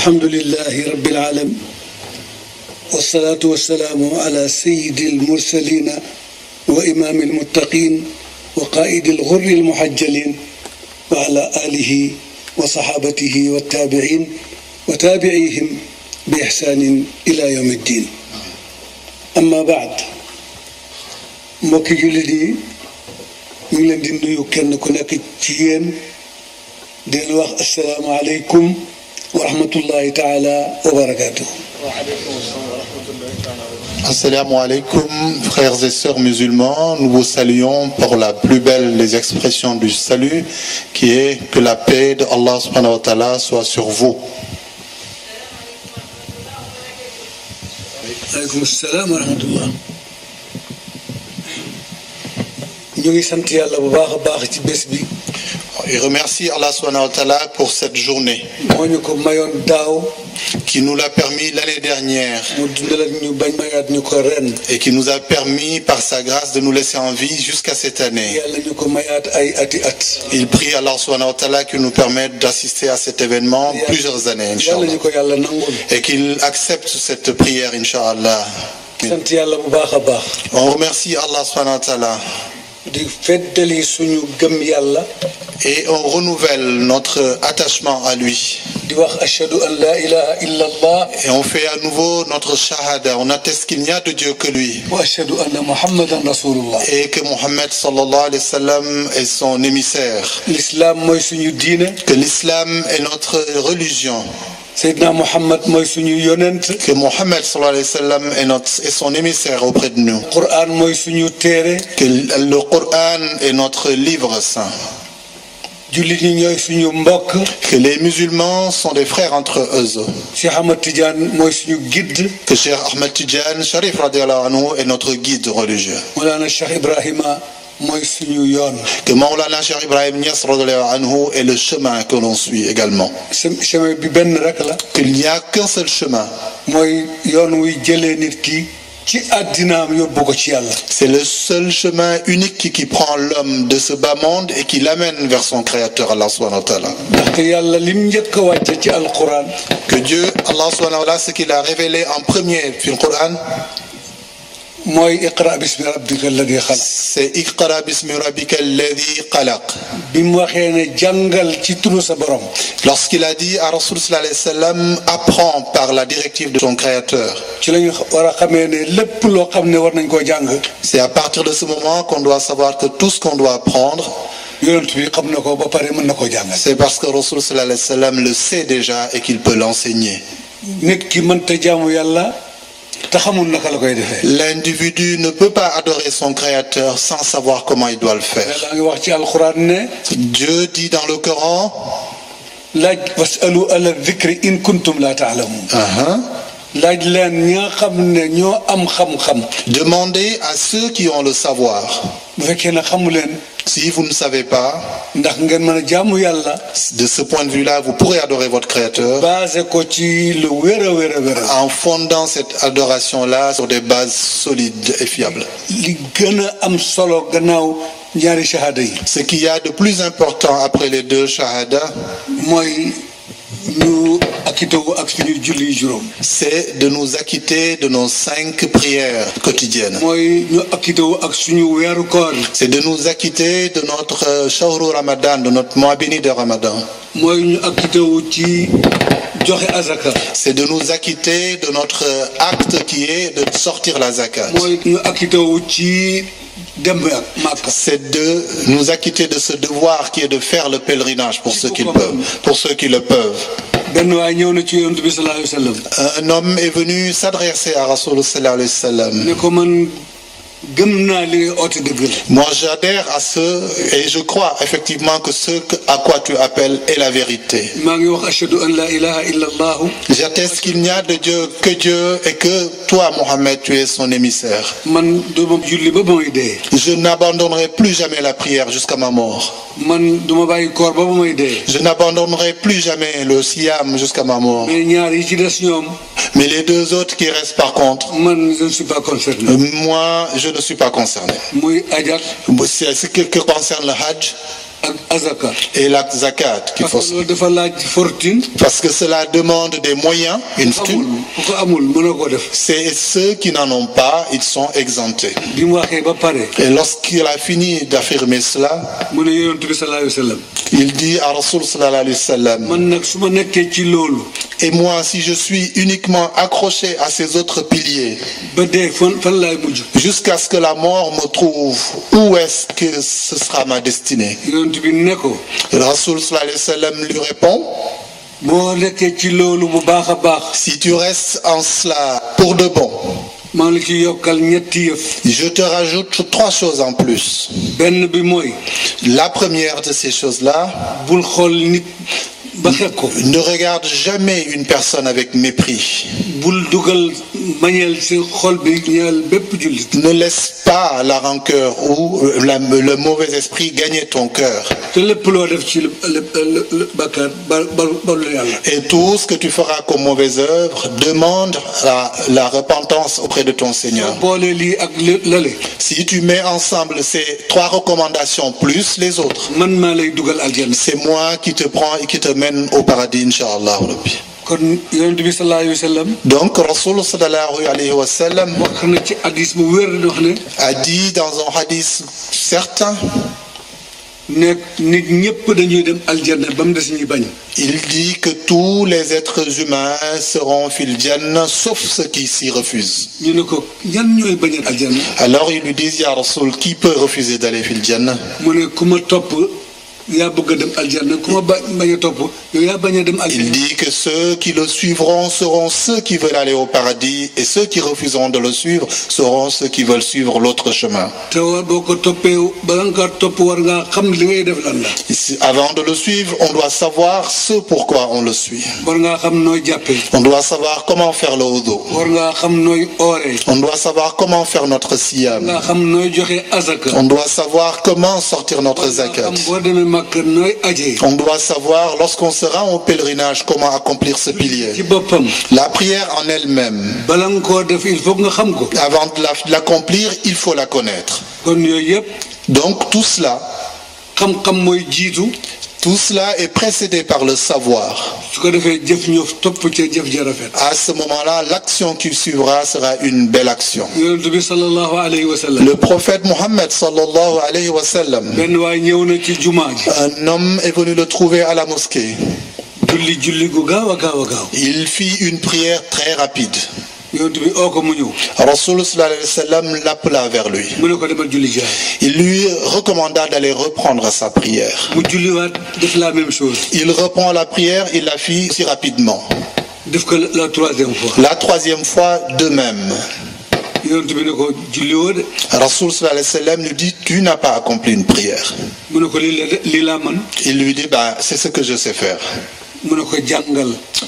الحمد لله رب العالمين والصلاة والسلام على سيد المرسلين وإمام المتقين وقائد الغر المحجلين وعلى آله وصحابته والتابعين وتابعيهم بإحسان إلى يوم الدين أما بعد mbokki jullit yi ñu ngi leen di nuyu kenn ku nekk ci yéen di leen wax asalaamaaleykum wa rahmatullahi taala wa barakaatuh. Assalamu alaikum, frères et sœurs musulmans, nous vous saluons pour la plus belle des expressions du salut, qui est que la paix de Allah subhanahu wa ta'ala soit sur vous. Aleykum salaam wa rahmatullah. ñu ngi sant yàlla bu baax a baax ci bés bi. Et remercie Allah subhanahu wa ta'ala pour cette journée moo ñu ko mayoon daaw. qui nous l'a permis l'année dernière mu dundal ñu bañ mayaat ñu ko ren. et qui nous a permis par sa grâce de nous laisser en vie jusqu'à cette année. yàlla ñu ko mayaat ay ati at. Il prie Allah subhanahu wa ta'ala qu'il nous permette d'assister à cet événement plusieurs années, yàlla Inch'Allah. ñu ko yàlla nangul. Et qu'il accepte cette prière, Inch'Allah. sant yàlla bu baax a baax. On remercie Allah subhanahu wa ta'ala. di feddali suñu gëm yàlla. Et on renouvelle notre attachement à lui. di wax ashhadu an la ilaha illa allah. Et on fait à nouveau notre shahada. On atteste qu'il n'y a de Dieu que lui. wa ashhadu anna muhammadan rasulullah. Et que Mohammed sallallahu alayhi wa sallam est son émissaire. l'islam mooy suñu diine. Que l'islam est notre religion. Seydina Muhammad mooy suñu yonent. Que Mohammed sallallahu alayhi wa sallam est son émissaire auprès de nous. Qur'an mooy suñu téere. Que le Coran est notre livre saint. jullit ñi ñooy suñu mbokk. Que les musulmans sont des frères entre eux. Cheikh Ahmad Tidiane mooy suñu guide. Que Cheikh Ahmed Tidiane Sharif radiallahu anhu est notre guide religieux. Mawlana Cheikh Ibrahima mooy suñu yoon. Que Maulana Cheikh Ibrahim Niass radiallahu anhu est le chemin que l'on suit également. chemin bi benn rek la. Qu'il n'y a qu'un seul chemin. mooy yoon wuy jëlee nit ki ci àddinaam yóbbu ko ci yàlla. C'est le seul chemin unique qui prend l'homme de ce bas monde et qui l'amène vers son créateur, Allah subhanahu wa ta'ala. ndaxte yàlla lim njëkk a wàcce ci alquran. Que Dieu, Allah subhanahu wa ta'ala, ce qu'il a révélé en premier dans le Coran, mooy iqra bismi rabbika alladi xalaq. c'est Iqra bismi rabbika alladhi khalaq. bi mu waxee ne jàngal ci turu sa borom. Lorsqu'il a dit à Rasul sallallahu alayhi wa sallam, apprends par la directive de ton créateur. ci lañu war a xamee ne lépp loo xam ne war nañ koo jàng. C'est à partir de ce moment qu'on doit savoir que tout ce qu'on doit apprendre, yonent bi xam na ko ba pare mën na koo jàngal. c'est parce que Rasul sallallahu alayhi wa sallam le sait déjà et qu'il peut l'enseigner. nit ki mënta jaamu yàlla te xamul naka la koy defee. L'individu ne peut pas adorer son créateur sans savoir comment il doit le faire. yàlla ngi wax ci alquran ne. Dieu dit dans le Coran, laaj wasalu ala dhikri in kuntum la taalamun. laaj leen ñi nga xam ne ñoo am xam-xam. demandez à ceux qui ont le savoir. bu fekkee ne xamu leen. Si vous ne savez pas, ndax ngeen mën a jaamu yàlla. de ce point de vue-là, vous pourrez adorer votre créateur. basé ko ci lu wér a wér a wér. En fondant cette adoration-là sur des bases solides et fiables. li gën a am solo gannaaw ñaari shahada yi. Ce qu'il y a de plus important après les deux shahada, mooy ñu akitawu ak suñu julli juróom. c'est de nous acquitter de nos 5 prières quotidiennes. mooy ñu akitawu ak suñu weeru koor. C'est de nous acquitter de notre shahru Ramadan, de notre mois béni de Ramadan. mooy ñu akitawu ci joxe azaka. C'est de nous acquitter de notre acte qui est de sortir la zakat. mooy ñu akitawu ci dem ak Makka. C'est de nous acquitter de ce devoir qui est de faire le pèlerinage pour ceux qui le peuvent. Pour ceux qui le peuvent. benn waay ñëw na ci yonent bi sallallahu alayhi wa sallam. Un homme est venu s'adresser à Rasul sallallahu alayhi wa sallam. ne ko man gëm naa li ngay oote dëgg la. Moi j'adhère à ce et je crois effectivement que ce à quoi tu appelles est la vérité. maa ngi wax ashhadu an la ilaha illa allah. J'atteste qu'il n'y a de Dieu que Dieu et que toi Mohammed tu es son émissaire. man duma julli ba may dee. Je n'abandonnerai plus jamais la prière jusqu'à ma mort. man duma bàyyi koor ba may dee. Je n'abandonnerai plus jamais le siyam jusqu'à ma mort. mais ñaar yi ci des ñoom. Mais les deux autres qui restent par contre, man je ne suis pas concerné. moi je ne suis pas concerné. muy ajak. C'est ce qui concerne le Hajj. azaka. et la zakat qu'il faut. Parce que cela demande des moyens, une fortune. C'est ceux qui n'en ont pas, ils sont exemptés. Et lorsqu'il a fini d'affirmer cela, il dit à Rasul sallallahu alayhi wa sallam, et moi, si je suis uniquement accroché à ces autres piliers, jusqu'à ce que la mort me trouve, où est-ce que ce sera ma destinée? Le Rasul sallallahu alayhi wa sallam lui répond, si tu restes en cela pour de bon, je te rajoute 3 choses en plus. La première de ces choses-là, ne regarde jamais une personne avec mépris. Ne laisse pas la rancœur ou le mauvais esprit gagner ton cœur. Et tout ce que tu feras comme mauvaise œuvre, demande la repentance auprès de ton Seigneur. Si tu mets ensemble ces 3 recommandations plus les autres, c'est moi qui te prends et qui te mène au paradis, Inch'Allah. Donc, Rasul sallallahu alayhi wa sallam a dit dans un hadith certain, il dit que tous les êtres humains seront fil Jannah sauf ceux qui s'y refusent. Alors il lui dit, Ya Rasul, qui peut refuser d'aller fil Jannah? Il dit que ceux qui le suivront seront ceux qui veulent aller au paradis, et ceux qui refuseront de le suivre seront ceux qui veulent suivre l'autre chemin. Avant de le suivre, on doit savoir ce pourquoi on le suit. On doit savoir comment faire le wudu. On doit savoir comment faire notre siyam. On doit savoir comment sortir notre zakat. On doit savoir, lorsqu'on sera en pèlerinage, comment accomplir ce pilier. La prière en elle-même, avant de l'accomplir, il faut la connaître. Donc tout cela est précédé par le savoir. À ce moment-là, l'action qui suivra sera une belle action. Le prophète Mohammed sallallahu alayhi wa sallam, un homme est venu le trouver à la mosquée. Il fit une prière très rapide. Rasul sallallahu alayhi wa sallam l'appela vers lui. Il lui recommanda d'aller reprendre sa prière. Il reprend la prière, il la fit si rapidement. La troisième fois, de même. Rasul sallallahu alayhi wa sallam lui dit, tu n'as pas accompli une prière. Il lui dit, c'est ce que je sais faire.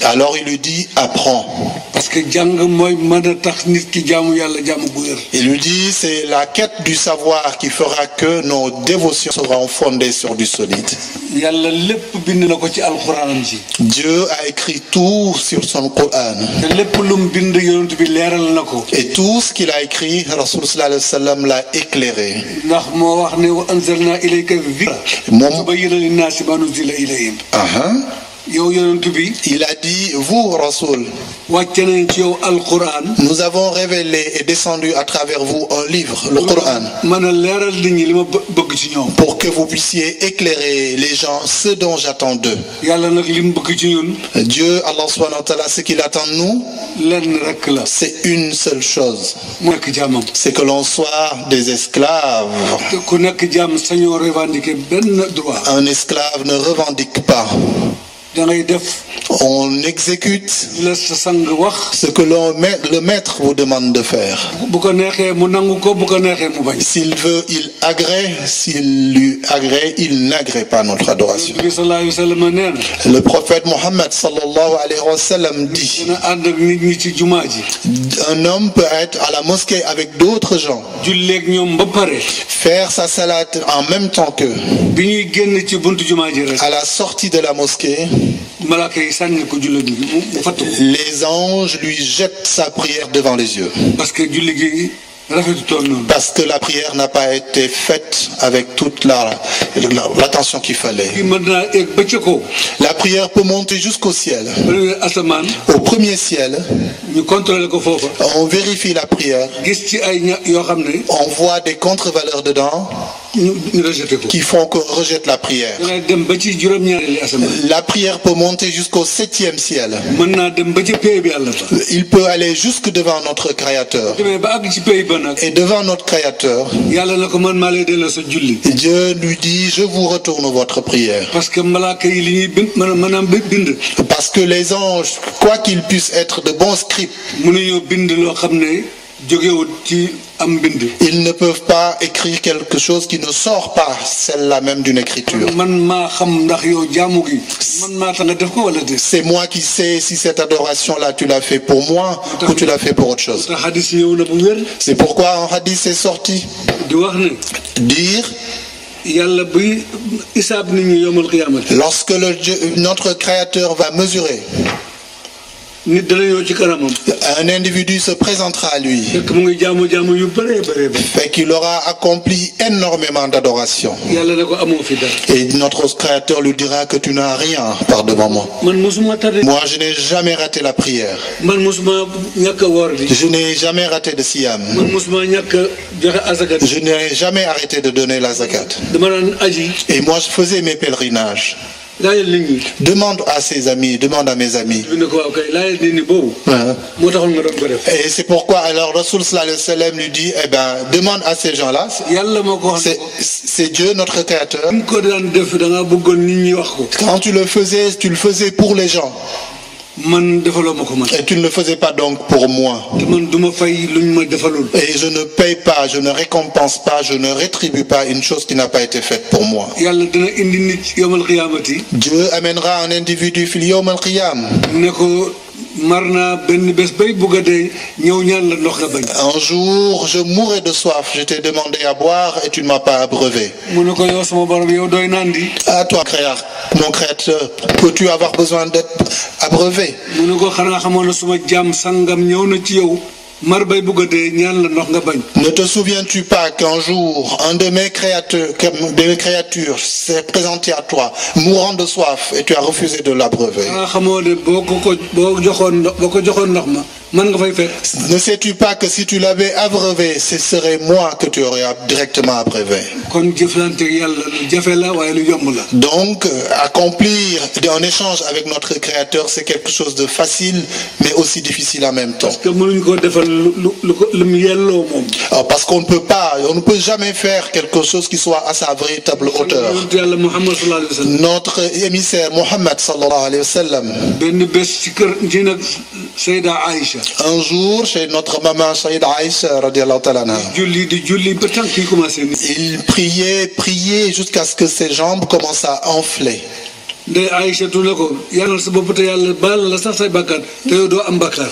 Alors il lui dit, apprends. Il lui dit, c'est la quête du savoir qui fera que nos dévotions seront fondées sur du solide. Dieu a écrit tout sur son Coran. Et tout ce qu'il a écrit, Rasul sallallahu alayhi wa sallam l'a éclairé. Il a dit, vous, Rasoul, nous avons révélé et descendu à travers vous un livre, le Coran, pour que vous puissiez éclairer les gens ce dont j'attends d'eux. Dieu, Allah subhanahu wa ta'ala, ce qu'il attend de nous, c'est une seule chose, c'est que l'on soit des esclaves. Un esclave ne revendique pas. On exécute ce que le maître vous demande de faire. S'il veut, il agrée. S'il lui agrée, il n'agrée pas notre adoration. Le prophète Mohammed sallallahu alayhi wa sallam dit, un homme peut être à la mosquée avec d'autres gens, faire sa salat en même temps qu'eux. À la sortie de la mosquée, les anges lui jettent sa prière devant les yeux. Parce que la prière n'a pas été faite avec toute l'attention qu'il fallait. La prière peut monter jusqu'au ciel. Au premier ciel, on vérifie la prière. On voit des contre-valeurs dedans qui font qu'on rejette la prière. La prière peut monter jusqu'au 7e ciel. Il peut aller jusque devant notre Créateur. Et devant notre Créateur, Dieu lui dit, je vous retourne votre prière. Parce que les anges, quoi qu'ils puissent être de bons scribes, ils ne peuvent pas écrire quelque chose qui ne sort pas celle-là même d'une écriture. C'est moi qui sais si cette adoration-là tu l'as fait pour moi ou tu l'as fait pour autre chose. C'est pourquoi un hadith est sorti. Dire lorsque notre Créateur va mesurer, un individu se présentera à lui fait qu'il aura accompli énormément d'adoration, et notre Créateur lui dira que tu n'as rien par devant moi. Moi je n'ai jamais raté la prière, je n'ai jamais raté de siyam, je n'ai jamais arrêté de donner la zakat, et moi je faisais mes pèlerinages. Demande à ses amis, demande à mes amis. Et c'est pourquoi alors Rasoul sallallahu alayhi wa sallam lui dit, eh ben, demande à ces gens-là. C'est Dieu, notre Créateur. Quand tu le faisais pour les gens. Et tu ne le faisais pas donc pour moi. Et je ne paye pas, je ne récompense pas, je ne rétribue pas une chose qui n'a pas été faite pour moi. Dieu amènera un individu fil yawm al-qiyam. Un jour, je mourrais de soif, je t'ai demandé à boire et tu ne m'as pas abreuvé. À toi, mon Créateur, peux-tu avoir besoin d'être abreuvé? Ne te souviens-tu pas qu'un jour, un de mes créatures s'est présenté à toi, mourant de soif, et tu as refusé de l'abreuver? Ne sais-tu pas que si tu l'avais abreuvé, ce serait moi que tu aurais directement abreuvé? Donc, accomplir un échange avec notre Créateur, c'est quelque chose de facile, mais aussi difficile en même temps. Parce qu'on ne peut jamais faire quelque chose qui soit à sa véritable hauteur. Notre émissaire Mohammed sallallahu alayhi wa sallam, un jour chez notre maman Saïda Aïcha radiallahu ta'ala anha, il priait jusqu'à ce que ses jambes commencent à enfler.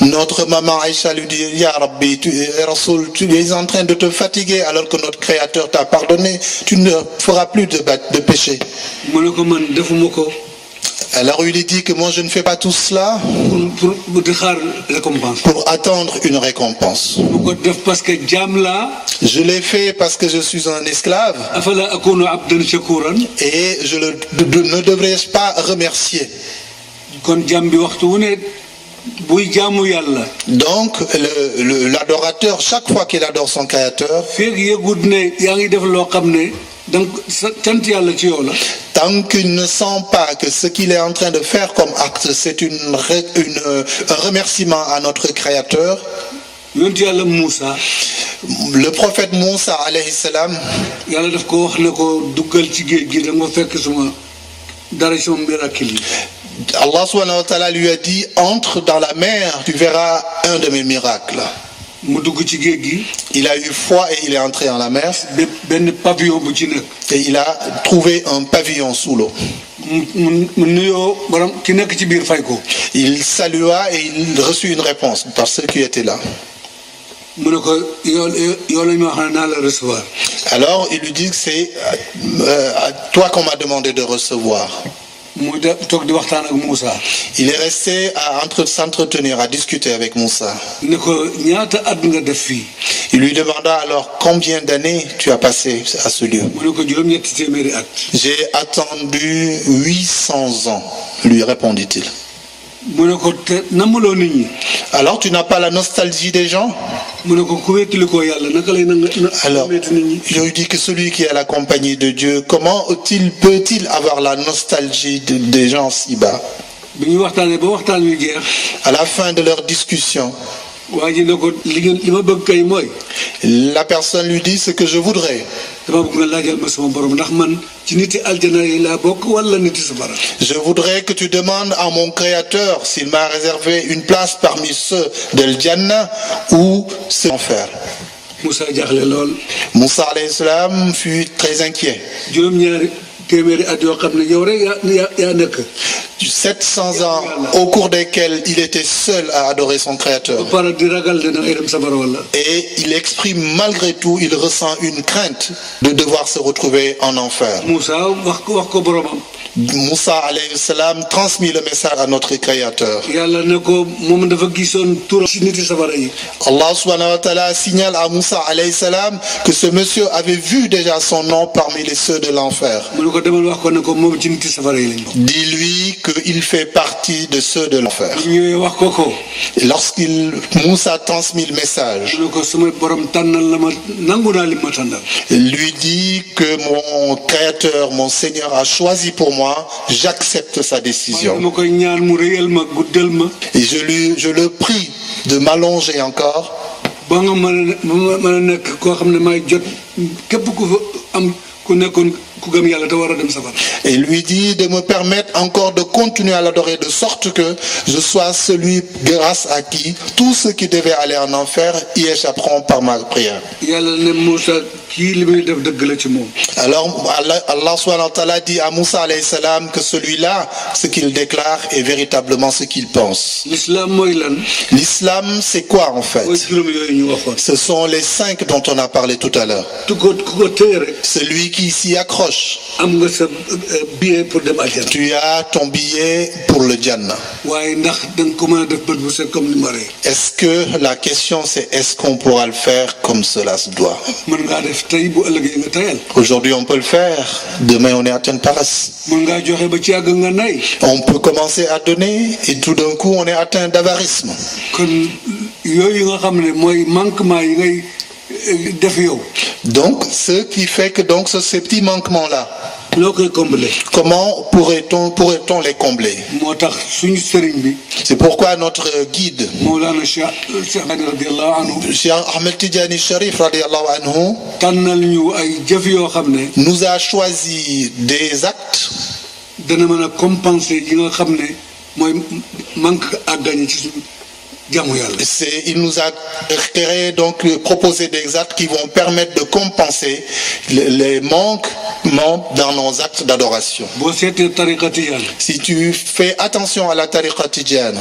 Notre maman Aïcha lui dit, Ya Rabbi, Rasoul, tu es en train de te fatiguer alors que notre Créateur t'a pardonné, tu ne feras plus de péché. Alors il lui dit que moi je ne fais pas tout cela pour attendre une récompense. Je l'ai fait parce que je suis un esclave. Et ne devrais-je pas remercier? Donc l'adorateur, chaque fois qu'il adore son Créateur, tant qu'il ne sent pas que ce qu'il est en train de faire comme acte, c'est un remerciement à notre Créateur. Le prophète Moussa alayhi salam, Allah subhanahu wa ta'ala lui a dit, entre dans la mer, tu verras un de mes miracles. Il a eu foi et il est entré dans la mer. Et il a trouvé un pavillon sous l'eau. Il salua et il reçut une réponse par ceux qui étaient là. Alors il lui dit que c'est à toi qu'on m'a demandé de recevoir. Il est resté à s'entretenir, à discuter avec Moussa. Il lui demanda alors combien d'années tu as passé à ce lieu. J'ai attendu 800 ans, lui répondit-il. Alors tu n'as pas la nostalgie des gens? Alors je lui dis que celui qui est à la compagnie de Dieu, comment peut-il avoir la nostalgie des gens si bas? À la fin de leur discussion, la personne lui dit: ce que je voudrais, je voudrais que tu demandes à mon Créateur s'il m'a réservé une place parmi ceux de Jannah ou ceux de l'enfer. Moussa alayhi salam fut très inquiet. 700 ans au cours desquels il était seul à adorer son Créateur. Et il exprime malgré tout, il ressent une crainte de devoir se retrouver en enfer. Moussa alayhi salam transmit le message à notre Créateur. Allah subhanahu wa ta'ala signale à Moussa alayhi salam que ce monsieur avait vu déjà son nom parmi les ceux de l'enfer. Dis-lui qu'il fait partie de ceux de l'enfer. Moussa transmit le message, il lui dit que mon Créateur, mon Seigneur a choisi pour moi, j'accepte sa décision. Et je le prie de m'allonger encore, et lui dit de me permettre encore de continuer à l'adorer, de sorte que je sois celui grâce à qui tous ceux qui devaient aller en enfer y échapperont par ma prière. Alors Allah subhanahu wa ta'ala dit à Moussa alayhi salam que celui-là, ce qu'il déclare est véritablement ce qu'il pense. L'islam, c'est quoi en fait? Ce sont les 5 dont on a parlé tout à l'heure. Celui qui s'y accroche, tu as ton billet pour le Jannah. Est-ce que la question c'est est-ce qu'on pourra le faire comme cela se doit? Aujourd'hui on peut le faire, demain on est atteint de paresse. On peut commencer à donner et tout d'un coup on est atteint d'avarisme. Donc ce qui fait que donc ces petits manquements là, comment pourrait-on les combler? C'est pourquoi notre guide, Cheikh Ahmed Tidjani Sharif radiallahu anhu, nous a choisi des actes il nous a créé, donc proposé des actes qui vont permettre de compenser les manquements dans nos actes d'adoration. Si tu fais attention à la tariqa tidjane,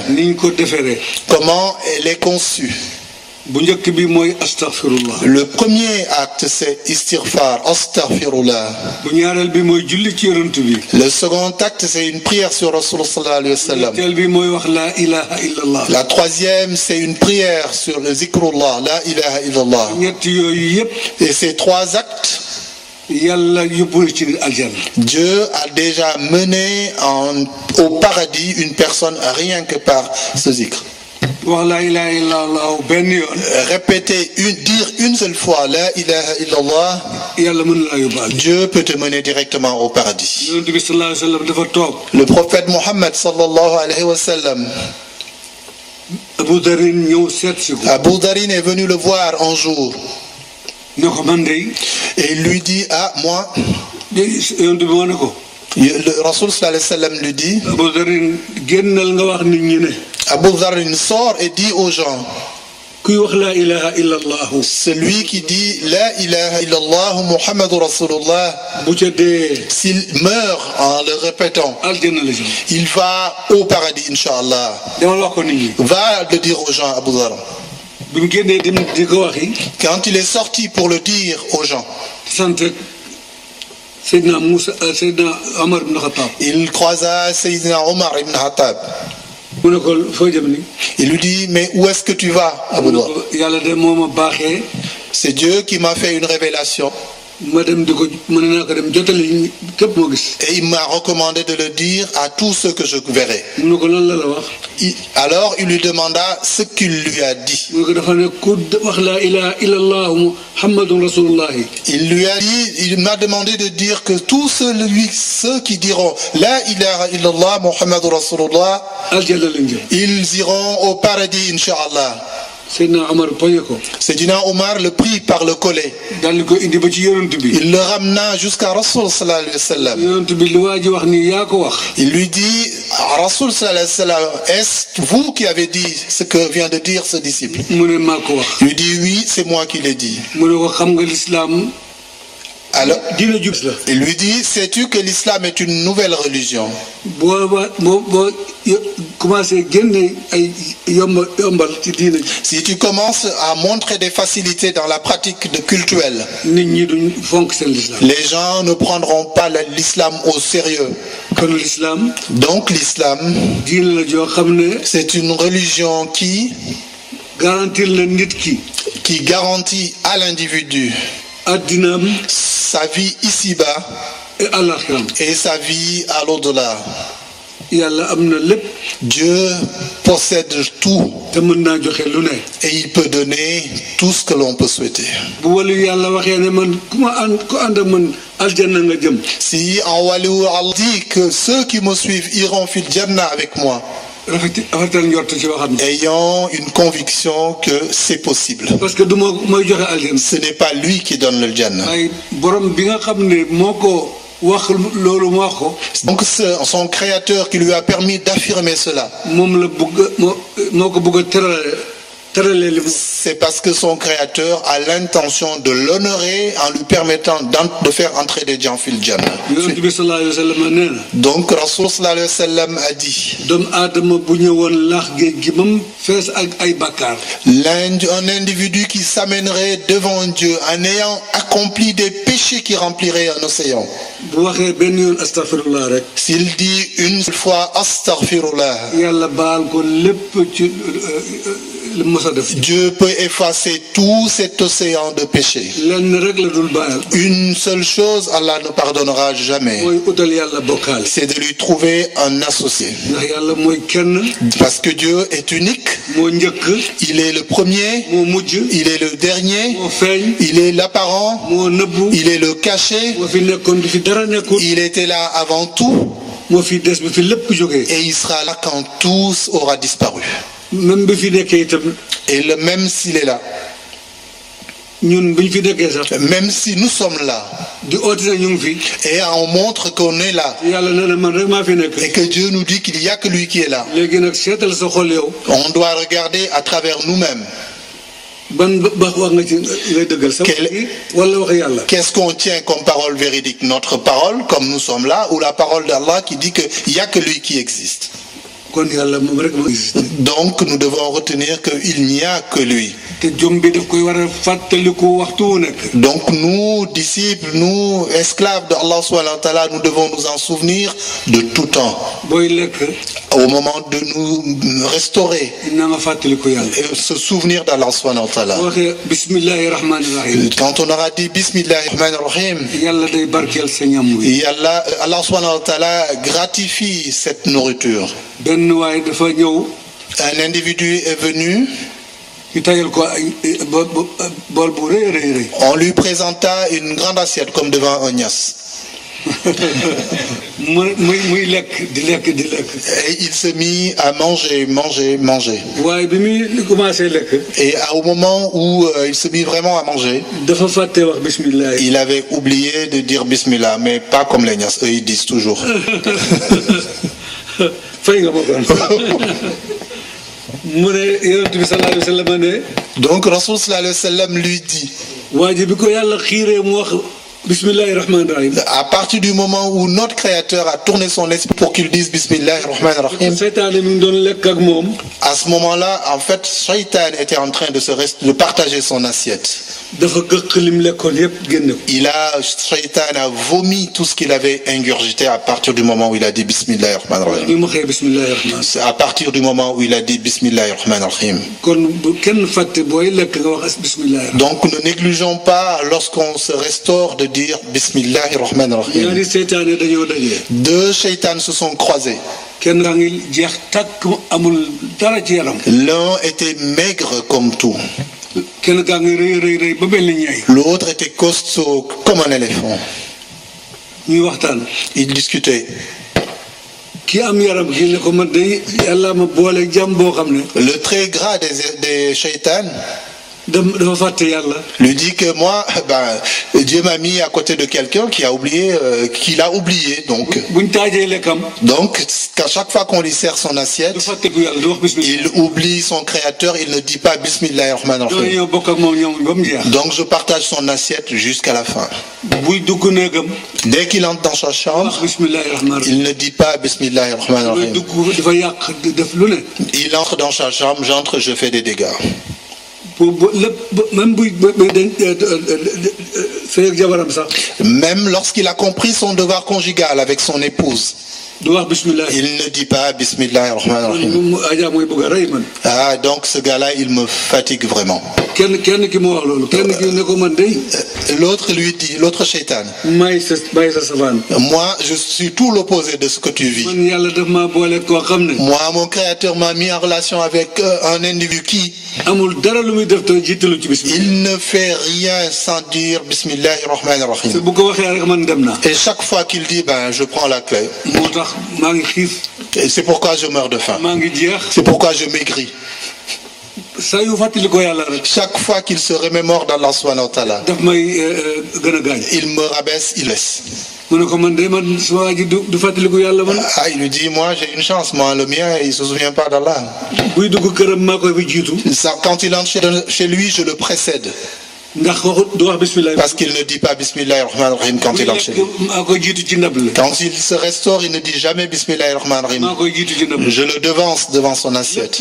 comment elle est conçue, le premier acte c'est istighfar, astaghfirullah. Le second acte c'est une prière sur Rasulullah sallallahu alayhi wa sallam. La troisième c'est une prière sur le zikrullah, la ilaha illallah. Et ces 3 actes, Dieu a déjà mené au paradis une personne rien que par ce zikr. Répéter, dire une seule fois la ilaha illallah, Dieu peut te mener directement au paradis. Le prophète Mohammed sallallahu alayhi wa sallam, Abu Dharin est venu le voir un jour et il lui dit: ah, moi, le Rasul sallallahu alayhi wa sallam lui dit: Abu Dharin sort et dit aux gens, celui qui dit la ilaha illallah Muhammadur Rasulullah, s'il meurt en le répétant, il va au paradis, Inch'Allah. Va le dire aux gens, Abu Dharin. Quand il est sorti pour le dire aux gens, Il croisa Sayyidina Omar ibn Khattab. Il lui dit, mais où est-ce que tu vas, Abdullah? C'est Dieu qui m'a fait une révélation. Et il m'a recommandé de le dire à tous ceux que je verrai. Alors il lui demanda ce qu'il lui a dit. Il m'a demandé de dire que tous ceux qui diront La ilaha illallah Muhammadur Rasulullah, ils iront au paradis, Inch'Allah. Sayyidina Omar le prit par le collet. Il le ramena jusqu'à Rasul sallallahu alayhi wa sallam. Il lui dit, Rasul sallallahu alayhi wa sallam, est-ce vous qui avez dit ce que vient de dire ce disciple? Il lui dit, oui, c'est moi qui l'ai dit. Alors, il lui dit, sais-tu que l'islam est une nouvelle religion? Si tu commences à montrer des facilités dans la pratique de cultuelle, les gens ne prendront pas l'islam au sérieux. Donc l'islam, c'est une religion qui garantit à l'individu sa vie ici-bas et sa vie à l'au-delà. Dieu possède tout et il peut donner tout ce que l'on peut souhaiter. Si en waliou Allah dit que ceux qui me suivent iront fil Jannah avec moi, ayant une conviction que c'est possible. Ce n'est pas lui qui donne le Jannah. Donc son créateur qui lui a permis d'affirmer cela. C'est parce que son créateur a l'intention de l'honorer en lui permettant de faire entrer des gens fil Jannah. Donc Rasul sallallahu alayhi wa sallam a dit, un individu qui s'amènerait devant Dieu en ayant accompli des péchés qui rempliraient un océan. S'il dit une seule fois astaghfirullah, Dieu peut effacer tout cet océan de péché. Une seule chose, Allah ne pardonnera jamais, c'est de lui trouver un associé. Parce que Dieu est unique. Il est le premier, il est le dernier, il est l'apparent, il est le caché. Il était là avant tout et il sera là quand tout aura disparu. Et même s'il est là, même si nous sommes là et on montre qu'on est là et que Dieu nous dit qu'il n'y a que lui qui est là, on doit regarder à travers nous-mêmes. Qu'est-ce qu'on tient comme parole véridique? Notre parole, comme nous sommes là, ou la parole d'Allah qui dit qu'il n'y a que lui qui existe? Donc nous devons retenir qu'il n'y a que lui. Donc nous, disciples, nous, esclaves d'Allah subhanahu wa ta'ala, nous devons nous en souvenir de tout temps. Au moment de nous restaurer, et se souvenir d'Allah subhanahu wa ta'ala. Quand on aura dit Bismillahirrahmanirrahim, Allah subhanahu wa ta'ala gratifie cette nourriture. Un individu est venu, on lui présenta une grande assiette comme devant un nias. Et il se mit à manger. Et au moment où il se mit vraiment à manger, il avait oublié de dire Bismillah, mais pas comme les nias, eux ils disent toujours. Donc Rasul sallallahu alayhi wa sallam lui dit, À partir du moment où notre Créateur a tourné son esprit pour qu'il dise Bismillahirrahmanirrahim, à ce moment-là, en fait, Shaitan était en train de partager son assiette. Shaitan a vomi tout ce qu'il avait ingurgité à partir du moment où il a dit Bismillahirrahmanirrahim. À partir du moment où il a dit Bismillahirrahmanirrahim. Donc ne négligeons pas lorsqu'on se restaure de dire Bismillahirrahmanirrahim. Deux Shaitans se sont croisés. L'un était maigre comme tout. L'autre était costaud comme un éléphant. Ils discutaient. Le très gras des shaitans lui dit que moi, Dieu m'a mis à côté de quelqu'un qui a oublié, qu'il a oublié. Donc qu'à chaque fois qu'on lui sert son assiette, il oublie son Créateur, il ne dit pas Bismillahirrahmanirrahim. Donc je partage son assiette jusqu'à la fin. Dès qu'il entre dans sa chambre, il ne dit pas Bismillahirrahmanirrahim. Il entre dans sa chambre, j'entre, je fais des dégâts. Même lorsqu'il a compris son devoir conjugal avec son épouse, il ne dit pas Bismillahirrahmanirrahim. Donc ce gars-là, il me fatigue vraiment. L'autre lui dit, l'autre shaitan, moi je suis tout l'opposé de ce que tu vis. Moi, mon Créateur m'a mis en relation avec un individu qui il ne fait rien sans dire Bismillahirrahmanirrahim. Et chaque fois qu'il dit, je prends la clé. Et c'est pourquoi je meurs de faim. C'est pourquoi je maigris. Chaque fois qu'il se remémore d'Allah subhanahu wa ta'ala, il me rabaisse, il laisse. Il lui dit, moi j'ai une chance, moi le mien il ne se souvient pas d'Allah. Quand il entre chez lui, je le précède. Parce qu'il ne dit pas Bismillahirrahmanirrahim quand il entre chez lui. Quand il se restaure, il ne dit jamais Bismillahirrahmanirrahim. Je le devance devant son assiette.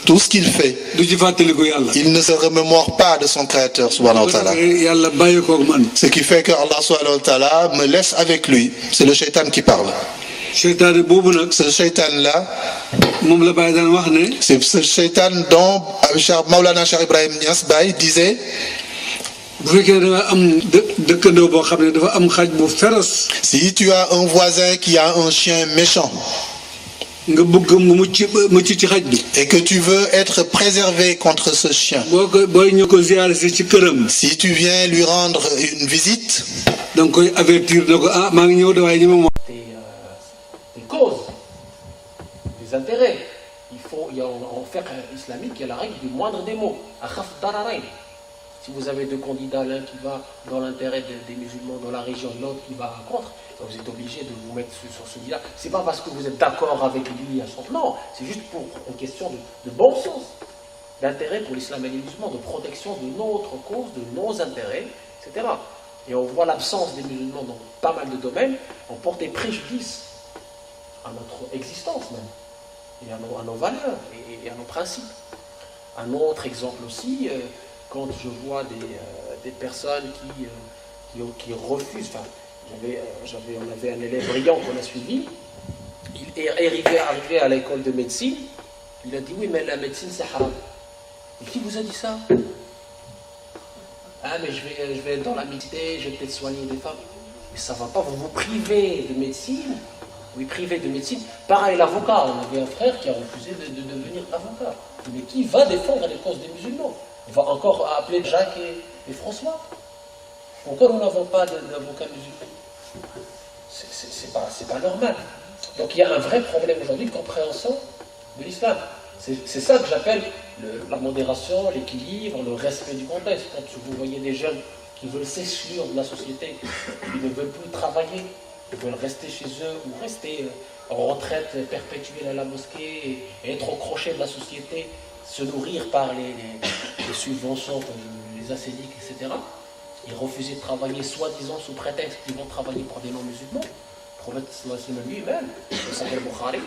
Tout ce qu'il fait, il ne se remémore pas de son Créateur subhanahu wa ta'ala. Ce qui fait que Allah subhanahu wa ta'ala me laisse avec lui. C'est le shaitan qui parle. Ce shaitan-là, c'est ce shaitan dont Maulana Cheikh Ibrahim Niass Baye disait, si tu as un voisin qui a un chien méchant et que tu veux être préservé contre ce chien, si tu viens lui rendre une visite, des causes, des intérêts. Il y a en fiqh islamique, il y a la règle du moindre des mots. Si vous avez deux candidats, l'un qui va dans l'intérêt des musulmans dans la région, l'autre qui va contre, vous êtes obligé de vous mettre sur celui-là. C'est pas parce que vous êtes d'accord avec lui à son non, c'est juste pour une question de bon sens, d'intérêt pour l'islam et les musulmans, de protection de notre cause, de nos intérêts, etc. Et on voit l'absence des musulmans dans pas mal de domaines, on porte des préjudices à notre existence même, et à nos valeurs, et à nos principes. Un autre exemple aussi, quand je vois des personnes qui refusent, enfin, on avait un élève brillant qu'on a suivi, il est arrivé à l'école de médecine, il a dit oui mais la médecine c'est haram. Et qui vous a dit ça? Ah mais je vais être dans la mixité, je vais peut-être soigner des femmes. Mais ça ne va pas, vous vous privez de médecine. Oui, privé de médecine. Pareil, l'avocat. On avait un frère qui a refusé de devenir avocat. Mais qui va défendre les causes des musulmans? On va encore appeler Jacques et François. Pourquoi nous n'avons pas d'avocat musulman? C'est pas normal. Donc il y a un vrai problème aujourd'hui de compréhension de l'islam. C'est ça que j'appelle la modération, l'équilibre, le respect du contexte. Quand vous voyez des jeunes qui veulent s'exclure de la société, qui ne veulent plus travailler, ils veulent rester chez eux ou rester en retraite perpétuelle à la mosquée et être au crochet de la société, se nourrir par les subventions comme les assédiques, etc. Ils refusaient de travailler soi-disant sous prétexte qu'ils vont travailler pour des non-musulmans. Le prophète lui-même, le Sahih al-Bukhari,